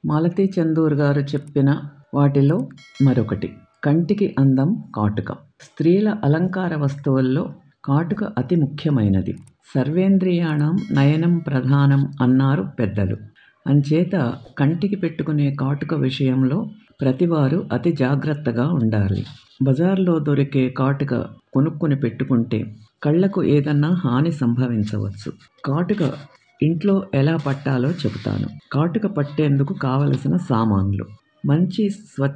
మాలతీ చందూర్ గారు చెప్పిన వాటిలో మరొకటి. కంటికి అందం కాటుక. స్త్రీల అలంకార వస్తువుల్లో కాటుక అతి ముఖ్యమైనది. సర్వేంద్రియాణం నయనం ప్రధానం అన్నారు పెద్దలు. అంచేత కంటికి పెట్టుకునే కాటుక విషయంలో ప్రతివారు అతి జాగ్రత్తగా ఉండాలి. బజార్లో దొరికే కాటుక కొనుక్కుని పెట్టుకుంటే కళ్లకు ఏదన్నా హాని సంభవించవచ్చు. కాటుక ఇంట్లో ఎలా పట్టాలో చెబుతాను. కాటుక పట్టేందుకు కావలసిన సామాన్లు: మంచి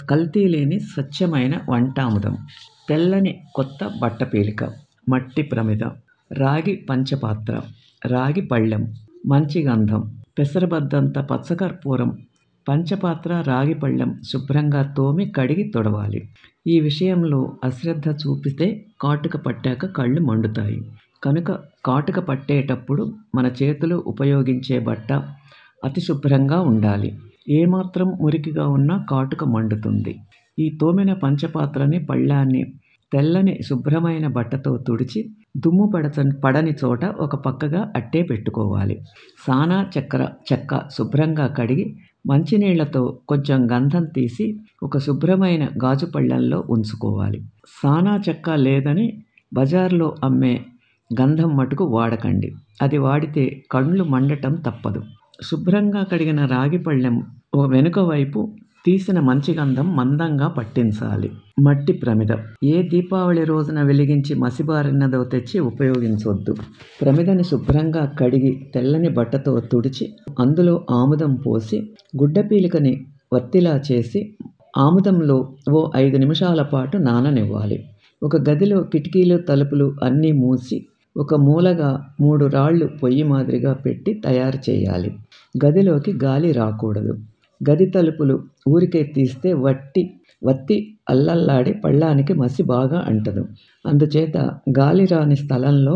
కల్తీ లేని స్వచ్ఛమైన వంటాముదం, తెల్లని కొత్త బట్టపీలిక, మట్టి ప్రమిద, రాగి పంచపాత్ర, రాగి పళ్ళెం, మంచి గంధం, పెసరబద్దంత పచ్చకర్పూరం. పంచపాత్ర, రాగి పళ్ళెం శుభ్రంగా తోమి కడిగి తొడవాలి. ఈ విషయంలో అశ్రద్ధ చూపితే కాటుక పట్టాక కళ్ళు మండుతాయి. కనుక కాటుక పట్టేటప్పుడు మన చేతులు ఉపయోగించే బట్ట అతి శుభ్రంగా ఉండాలి. ఏమాత్రం మురికిగా ఉన్నా కాటుక మండుతుంది. ఈ తోమిన పంచపాత్రని, పళ్ళాన్ని తెల్లని శుభ్రమైన బట్టతో తుడిచి దుమ్ము పడని చోట ఒక పక్కగా అట్టే పెట్టుకోవాలి. సానా చెక్క శుభ్రంగా కడిగి మంచినీళ్లతో కొంచెం గంధం తీసి ఒక శుభ్రమైన గాజు పళ్ళెంలో ఉంచుకోవాలి. సానా చెక్క లేదని బజార్లో అమ్మే గంధం మటుకు వాడకండి. అది వాడితే కళ్ళు మండటం తప్పదు. శుభ్రంగా కడిగిన రాగి పళ్ళెం వెనుక వైపు తీసిన మంచి గంధం మందంగా పట్టించాలి. మట్టి ప్రమిద ఏ దీపావళి రోజున వెలిగించి మసిబారినదో తెచ్చి ఉపయోగించొద్దు. ప్రమిదని శుభ్రంగా కడిగి తెల్లని బట్టతో తుడిచి అందులో ఆముదం పోసి గుడ్డపీలికని వత్తిలా చేసి ఆముదంలో ఓ 5 నిమిషాల పాటు నాననివ్వాలి. ఒక గదిలో కిటికీలు, తలుపులు అన్నీ మూసి ఒక మూలగా 3 రాళ్లు పొయ్యి మాదిరిగా పెట్టి తయారు చేయాలి. గదిలోకి గాలి రాకూడదు. గది తలుపులు ఊరికే తీస్తే వత్తి అల్లల్లాడి పళ్ళానికి మసి బాగా అంటదు. అందుచేత గాలి రాని స్థలంలో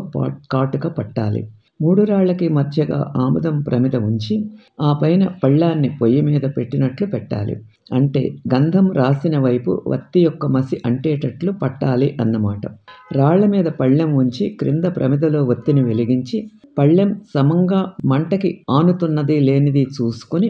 కాటుక పట్టాలి. 3 రాళ్లకి మధ్యగా ఆముదం ప్రమిద ఉంచి ఆ పైన పళ్ళాన్ని పొయ్యి మీద పెట్టినట్లు పెట్టాలి. అంటే గంధం రాసిన వైపు వత్తి యొక్క మసి అంటేటట్లు పట్టాలి అన్నమాట. రాళ్ల మీద పళ్ళెం ఉంచి క్రింద ప్రమిదలో వత్తిని వెలిగించి పళ్ళెం సమంగా మంటకి ఆనుతున్నది లేనిది చూసుకొని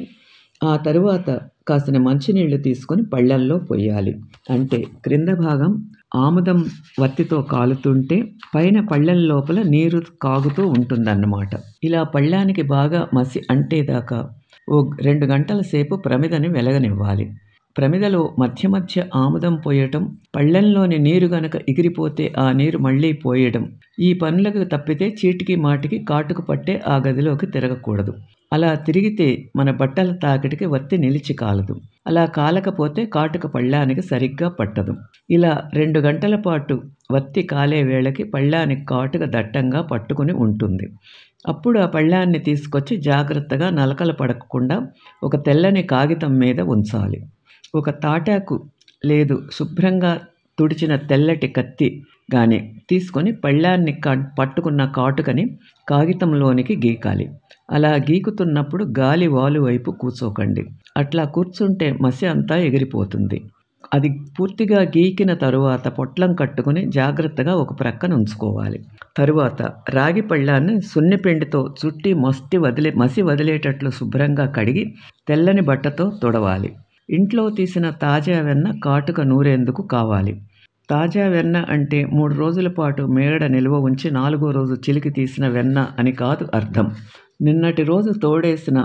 ఆ తరువాత కాసిన మంచినీళ్లు తీసుకొని పళ్ళెంలో పొయ్యాలి. అంటే క్రింద భాగం ఆముదం వత్తితో కాలుతుంటే పైన పళ్ళెం లోపల నీరు కాగుతూ ఉంటుందన్నమాట. ఇలా పళ్ళానికి బాగా మసి అంటేదాకా ఓ 2 గంటల సేపు ప్రమిదని వెలగనివ్వాలి. ప్రమిదలో మధ్య మధ్య ఆముదం పోయటం, పళ్ళెంలోని నీరు గనక ఎగిరిపోతే ఆ నీరు మళ్ళీ పోయడం, ఈ పనులకు తప్పితే చీటికి మాటికి కాటుక పట్టే ఆ గదిలోకి తిరగకూడదు. అలా తిరిగితే మన బట్టల తాకిడికి వత్తి నిలిచి కాలదు. అలా కాలకపోతే కాటుక పళ్ళానికి సరిగ్గా పట్టదు. ఇలా 2 గంటల పాటు వత్తి కాలే వేళకి పళ్ళానికి కాటుక దట్టంగా పట్టుకుని ఉంటుంది. అప్పుడు ఆ పళ్ళాన్ని తీసుకొచ్చి జాగ్రత్తగా నలకలు పడకుండా ఒక తెల్లని కాగితం మీద ఉంచాలి. ఒక తాటాకు లేదు శుభ్రంగా తుడిచిన తెల్లటి కత్తి గాని తీసుకొని పళ్ళాన్ని పట్టుకున్న కాటుకని కాగితంలోనికి గీకాలి. అలా గీకుతున్నప్పుడు గాలి వాలు వైపు కూర్చోకండి. అట్లా కూర్చుంటే మసి అంతా ఎగిరిపోతుంది. అది పూర్తిగా గీకిన తరువాత పొట్లం కట్టుకుని జాగ్రత్తగా ఒక ప్రక్కన ఉంచుకోవాలి. తరువాత రాగి పళ్ళాన్ని సున్నిపిండితో చుట్టి మసి వదిలేటట్లు శుభ్రంగా కడిగి తెల్లని బట్టతో తుడవాలి. ఇంట్లో తీసిన తాజా వెన్న కాటుక నూరేందుకు కావాలి. తాజా వెన్న అంటే 3 రోజుల పాటు మేగడ నిల్వ ఉంచి 4వ రోజు చిలికి తీసిన వెన్న అని కాదు అర్థం. నిన్నటి రోజు తోడేసిన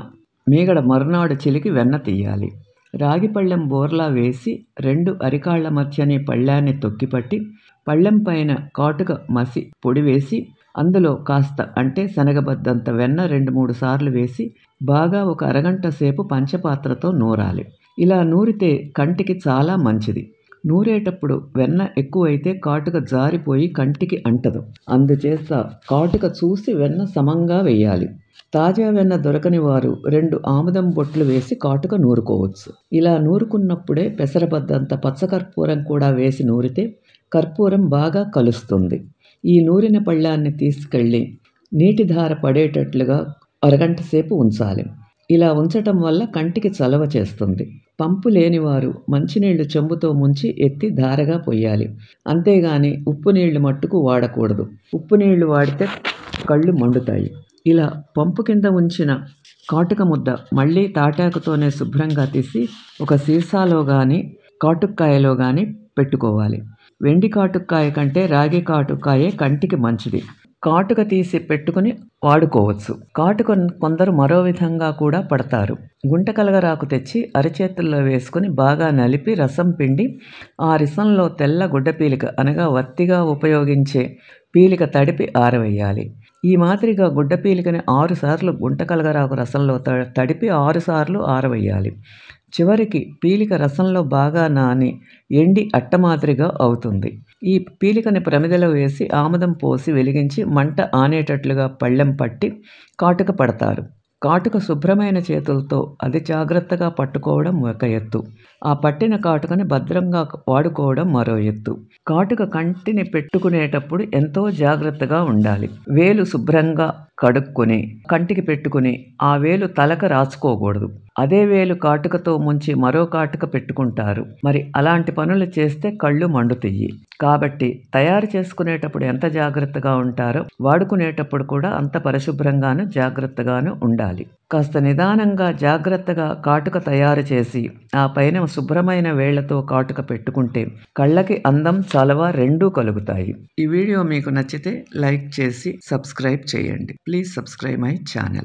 మేగడ మరునాడు చిలికి వెన్న తీయాలి. రాగి పళ్ళెం బోర్లా వేసి 2 అరికాళ్ల మధ్యని పళ్ళాన్ని తొక్కిపట్టి పళ్ళెం పైన కాటుక మసి పొడి వేసి అందులో కాస్త అంటే శనగబద్దంత వెన్న 2-3 సార్లు వేసి బాగా ఒక అరగంట సేపు పంచపాత్రతో నూరాలి. ఇలా నూరితే కంటికి చాలా మంచిది. నూరేటప్పుడు వెన్న ఎక్కువైతే కాటుక జారిపోయి కంటికి అంటదు. అందుచేత కాటుక చూసి వెన్న సమంగా వేయాలి. తాజా వెన్న దొరకని వారు 2 ఆముదం బొట్లు వేసి కాటుక నూరుకోవచ్చు. ఇలా నూరుకున్నప్పుడే పెసరబద్దంత పచ్చకర్పూరం కూడా వేసి నూరితే కర్పూరం బాగా కలుస్తుంది. ఈ నూరిన పళ్ళాన్ని తీసుకెళ్ళి నీటి ధార పడేటట్లుగా అరగంట సేపు ఉంచాలి. ఇలా ఉంచటం వల్ల కంటికి చలవ చేస్తుంది. పంపు లేనివారు మంచినీళ్లు చెంబుతో ముంచి ఎత్తి ధారగా పొయ్యాలి. అంతేగాని ఉప్పు నీళ్లు మట్టుకు వాడకూడదు. ఉప్పు నీళ్లు వాడితే కళ్ళు మండుతాయి. ఇలా పంపు కింద ఉంచిన కాటుక ముద్ద మళ్ళీ తాటాకుతోనే శుభ్రంగా తీసి ఒక సీసాలో గానీ, కాటుక్కాయలో గానీ పెట్టుకోవాలి. వెండి కాటుక్కాయ కంటే రాగి కాటుక్కాయే కంటికి మంచిది. కాటుక తీసి పెట్టుకుని వాడుకోవచ్చు. కాటుక కొందరు మరో విధంగా కూడా పడతారు. గుంటకలగరాకు తెచ్చి అరచేతుల్లో వేసుకుని బాగా నలిపి రసం పిండి ఆ రసంలో తెల్ల గుడ్డపీలిక అనగా వత్తిగా ఉపయోగించే పీలిక తడిపి ఆరవేయాలి. ఈ మాదిరిగా గుడ్డపీలికని 6 సార్లు గుంటకలగరాకు రసంలో తడిపి 6 సార్లు ఆరవేయాలి. చివరికి పీలిక రసంలో బాగా నాని ఎండి అట్ట మాదిరిగా అవుతుంది. ఈ పీలికని ప్రమిదలో వేసి ఆముదం పోసి వెలిగించి మంట ఆనేటట్లుగా పళ్ళెం పట్టి కాటుక పడతారు. కాటుక శుభ్రమైన చేతులతో అతి జాగ్రత్తగా పట్టుకోవడం ఒక ఎత్తు. ఆ పట్టిన కాటుకని భద్రంగా వాడుకోవడం మరో ఎత్తు. కాటుక కంటిని పెట్టుకునేటప్పుడు ఎంతో జాగ్రత్తగా ఉండాలి. వేలు శుభ్రంగా కడుక్కొని కంటికి పెట్టుకుని ఆ వేలు తలకు రాసుకోకూడదు. అదే వేలు కాటుకతో ముంచి మరో కాటుక పెట్టుకుంటారు. మరి అలాంటి పనులు చేస్తే కళ్ళు మండుతాయి. కాబట్టి తయారు చేసుకునేటప్పుడు ఎంత జాగ్రత్తగా ఉంటారో వాడుకునేటప్పుడు కూడా అంత పరిశుభ్రంగాను జాగ్రత్తగాను ఉండాలి. కాస్త నిదానంగా జాగ్రత్తగా కాటుక తయారు చేసి ఆ పైన శుభ్రమైన వేళ్లతో కాటుక పెట్టుకుంటే కళ్ళకి అందం, చలవ రెండూ కలుగుతాయి. ఈ వీడియో మీకు నచ్చితే లైక్ చేసి సబ్స్క్రైబ్ చేయండి. Please subscribe my channel.